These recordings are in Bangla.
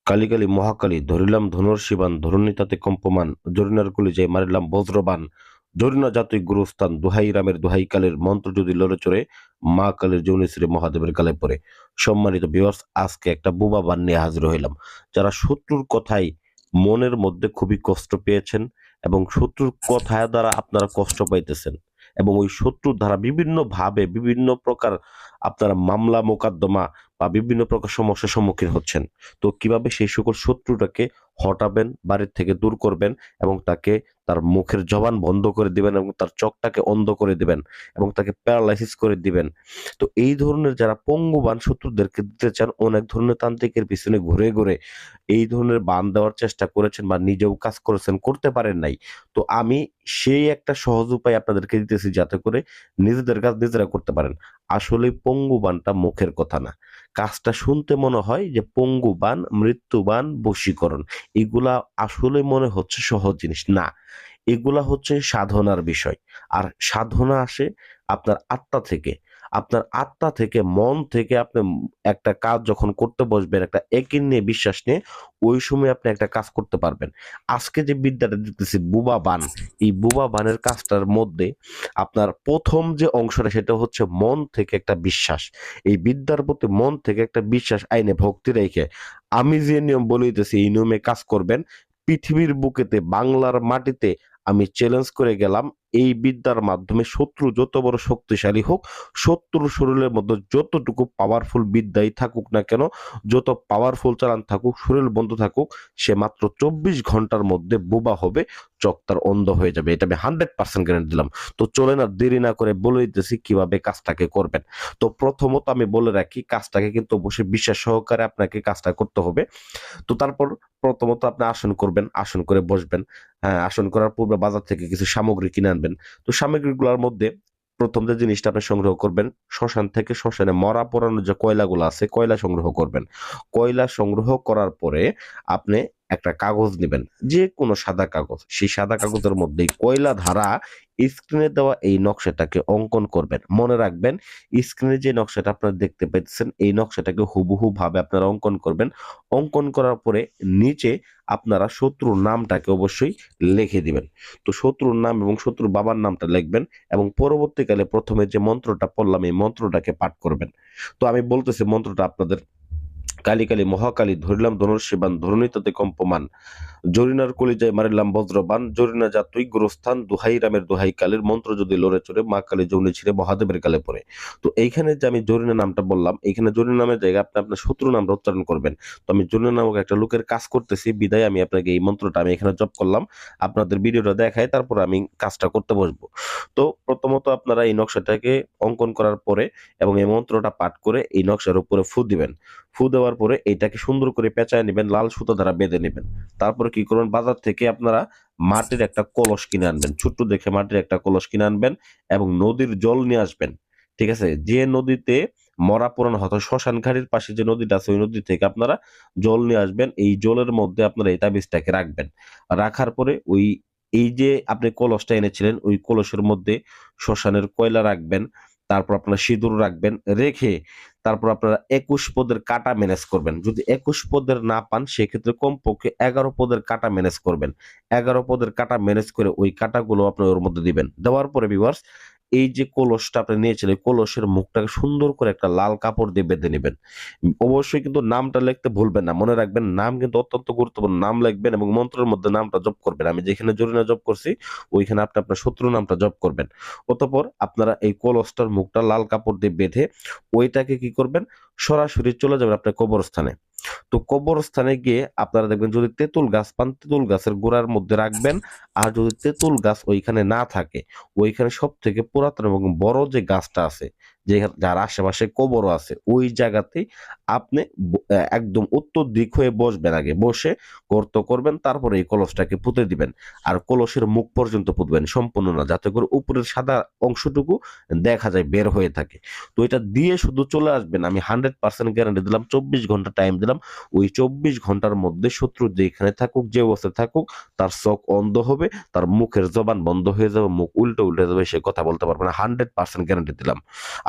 কালি কালি মহাকালী ধরিলাম ধনুর শিবান ধরণী তাতে কম্পমান জরিনার কলিজায় মারিলাম বজ্রবান জরিনা জাতই গুরুস্থান দোহাই রামের দোহাই কালের মন্ত্র যদি লড়ে চড়ে মা কালের যৌনি শ্রী মহাদেবের গালে পড়ে। সম্মানিত ভিউয়ার্স, আজকে একটা বোবা বান নিয়ে হাজির হইলাম। যারা শত্রুর কথায় মনের মধ্যে খুবই কষ্ট পেয়েছেন এবং শত্রুর কথায় দ্বারা আপনারা কষ্ট পাইতেছেন এবং ওই শত্রুর দ্বারা বিভিন্ন ভাবে বিভিন্ন প্রকার আপনারা মামলা মোকদ্দমা বা বিভিন্ন প্রকার সমস্যার সম্মুখীন হচ্ছেন। তো কিভাবে সেই সকল শত্রুটাকে হটাবেন, বাড়ির থেকে দূর করবেন এবং তাকে তার মুখের জবান বন্ধ করে দিবেন এবং তার চোখটাকে অন্ধ করে দিবেন এবং তাকে প্যারালাইসিস করে দিবেন। তো এই ধরনের যারা পঙ্গুবান শত্রুদেরকে দিতে চান, অনেক ধরনের তান্ত্রিকের পিছনে ঘুরে ঘুরে এই ধরনের বান দেওয়ার চেষ্টা করেছেন বা নিজেও কাজ করেছেন, করতে পারেন নাই। তো আমি সেই একটা সহজ উপায় আপনাদেরকে দিতেছি যাতে করে নিজেদের কাজ নিজেরা করতে পারেন। আসলে পঙ্গুবানটা মুখের কথা না। কাজটা শুনতে মনে হয় যে পঙ্গুবান, মৃত্যুবান, বশীকরণ, এগুলা আসলে মনে হচ্ছে সহজ জিনিস না। এগুলা হচ্ছে সাধনার বিষয়। আর সাধনা আসে আপনার আত্মা থেকে। আপনার আত্মা থেকে, মন থেকে আপনি একটা কাজ যখন করতে বসবেন, একটা একিন নিয়ে, বিশ্বাস নিয়ে, ওই সময় আপনি একটা কাজ করতে পারবেন। আজকে যে বিদ্যাটা দিতেছি বুবা বান, এই বুবা বানের কাজটার মধ্যে আপনার ১ম যে অংশটা সেটা হচ্ছে মন থেকে একটা বিশ্বাস। এই বিদ্যার প্রতি মন থেকে একটা বিশ্বাস আইনে ভক্তি রেখে আমি যে নিয়ম বলিতেছি এই নিয়মে কাজ করবেন। পৃথিবীর বুকেতে, বাংলার মাটিতে আমি চ্যালেঞ্জ করে গেলাম, এই বিদ্যার মাধ্যমে শত্রু যত বড় শক্তিশালী হোক, শত্রুর শরীরের মধ্যে যতটুকু পাওয়ারফুল বিদ্যাই থাকুক না কেন, যত পাওয়ারফুল চালান থাকুক, শরীর বন্ধ থাকুক, সে মাত্র ২৪ ঘন্টার মধ্যে বোবা হবে, চোখ তার অন্ধ হয়ে যাবে। এটা আমি 100% গ্যারান্টি দিলাম। তো চলেন আর দেরি না করে বলে দিতেছি কিভাবে কাজটাকে করবেন। তো প্রথমত আমি বলে রাখি, কাজটাকে কিন্তু অবশ্যই বিশ্বাস সহকারে আপনাকে কাজটা করতে হবে। তো তারপর প্রথমত আপনি আসন করবেন, আসন করে বসবেন। হ্যাঁ, আসন করার পূর্বে বাজার থেকে কিছু সামগ্রী কিনে আনবেন। তো সামগ্রীগুলোর মধ্যে ১ম যে জিনিসটা আপনি সংগ্রহ করবেন, শ্মশান থেকে শ্মশানে মরা পোড়ানো যে কয়লাগুলো আছে, কয়লা সংগ্রহ করবেন। কয়লা সংগ্রহ করার পরে আপনি একটা কাগজ নিবেন, যেকোনো সাদা কাগজ। সেই সাদা কাগজের মধ্যে কয়লা ধারা স্ক্রিনে দেওয়া এই নকশাটাকে অঙ্কন করবেন। মনে রাখবেন, স্ক্রিনে যে নকশাটা আপনারা দেখতে পাচ্ছেন, এই নকশাটাকে হুবহু ভাবে আপনারা অঙ্কন করবেন। অঙ্কন করার পরে নিচে আপনারা শত্রুর নামটাকে অবশ্যই লিখে দিবেন। তো শত্রুর নাম এবং শত্রুর বাবার নামটা লিখবেন এবং পরবর্তীকালে ১ম যে মন্ত্রটা পড়লাম এই মন্ত্রটাকে পাঠ করবেন। তো আমি বলতেছি মন্ত্রটা আপনাদের। কালি কালি মহাকালী ধরিলাম ধনুর্ষি বাণ ধরণী তাতে কম্পমান জরিনার কলিজায় মারিলাম বজ্রবান জরিনা জাতই গুরুস্থান দোহাই রামের দোহাই কালের মন্ত্র যদি লড়ে চড়ে মা কালী যৌনি ছিঁড়ে মহাদেবের গালে পড়ে। তো এইখানে যে আমি জরিনা নামটা বললাম, এইখানে জরিনা নামের জায়গায় আপনি আপনার শত্রু নামটা উচ্চারণ করবেন। তো আমি জরিনা নামক একটা লোকের কাজ করতেছি বিদায় আমি আপনাকে এই মন্ত্রটা আমি এখানে জপ করলাম, আপনাদের ভিডিওটা দেখাই, তারপর আমি কাজটা করতে বসবো। তো প্রথমত আপনারা এই নকশাটাকে অঙ্কন করার পরে এবং এই মন্ত্রটা পাঠ করে এই নকশার উপরে ফু দিবেন। ফু দেওয়ার পরে এইটাকে সুন্দর করে পেঁচায় নেবেন, লাল সুতো দ্বারা বেঁধে নেবেন। তারপরে কি করবেন, বাজার থেকে আপনারা মাটির একটা কলস কিনে আনবেন, ছোট্ট দেখে মাটির একটা কলস কিনে আনবেন এবং নদীর জল নিয়ে আসবেন। ঠিক আছে, যে নদীতে মরা পোড়ানো হতো, শ্মশান ঘাটের পাশে যে নদীটা আছে ওই নদী থেকে আপনারা জল নিয়ে আসবেন। এই জলের মধ্যে আপনারা এই তাবিজটাকে রাখবেন। রাখার পরে ওই এই যে আপনি কলসটা এনেছিলেন ওই কলসের মধ্যে শ্মশানের কয়লা রাখবেন, তারপর আপনারা সিঁদুর রাখবেন, রেখে তারপর আপনারা ২১ পদের কাটা ম্যানেজ করবেন। যদি ২১ পদের না পান সেক্ষেত্রে কমপক্ষে ১১ পদের কাটা ম্যানেজ করবেন। ১১ পদের কাটা ম্যানেজ করে ওই কাটাগুলো আপনি ওর মধ্যে দিবেন। দেওয়ার পরে ভিউয়ার্স, এই যে কলসটা আপনি নিয়েছিলেন, কলসের মুখটাকে সুন্দর করে একটা লাল কাপড় দিয়ে বেঁধে নিবেন। অবশ্যই কিন্তু নামটা লিখতে ভুলবেন না। মনে রাখবেন, নাম কিন্তু অত্যন্ত গুরুত্বপূর্ণ। নাম লিখবেন এবং মন্ত্রের মধ্যে নামটা জপ করবেন। আমি যেখানে জরিনা জপ করছি ওইখানে আপনি আপনার শত্রু নামটা জপ করবেন। অতঃপর আপনারা এই কলসটার মুখটা লাল কাপড় দিয়ে বেঁধে ওইটাকে কি করবেন, সরাসরি চলে যাবেন আপনার কবরস্থানে। তো কবরস্থানে গিয়ে আপনারা দেখবেন যদি তেঁতুল গাছ পান, তেঁতুল গাছের গোড়ার মধ্যে রাখবেন। আর যদি তেঁতুল গাছ ওইখানে না থাকে, ওইখানে সবথেকে পুরাতন এবং বড় যে গাছটা আছে, যে যার আশেপাশে কবরও আছে, ওই জায়গাতেই আপনি একদম উত্তর দিক হয়ে বসবেন। আগে বসে গর্ত করবেন, তারপরে এই কলসটাকে পুঁতে দিবেন। আর কলসের মুখ পর্যন্ত পুঁতবেন, সম্পূর্ণ না, যাতে করে উপরের সাদা অংশটুকু দেখা যায়, বের হয়ে থাকে। তো এটা দিয়ে শুধু চলে আসবেন, আমি 100% গ্যারান্টি দিলাম। ২৪ ঘন্টা টাইম দিলাম। ওই ২৪ ঘন্টার মধ্যে শত্রু যেখানে থাকুক, যে অবস্থায় থাকুক, তার চোখ অন্ধ হবে, তার মুখের জবান বন্ধ হয়ে যাবে, মুখ উল্টে উল্টে যাবে, সে কথা বলতে পারবে না। 100% গ্যারান্টি দিলাম।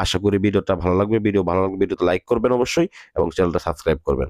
আশা করি ভিডিওটা ভালো লাগবে। ভিডিও ভালো লাগবে ভিডিওতে লাইক করবেন অবশ্যই এবং চ্যানেলটা সাবস্ক্রাইব করবেন।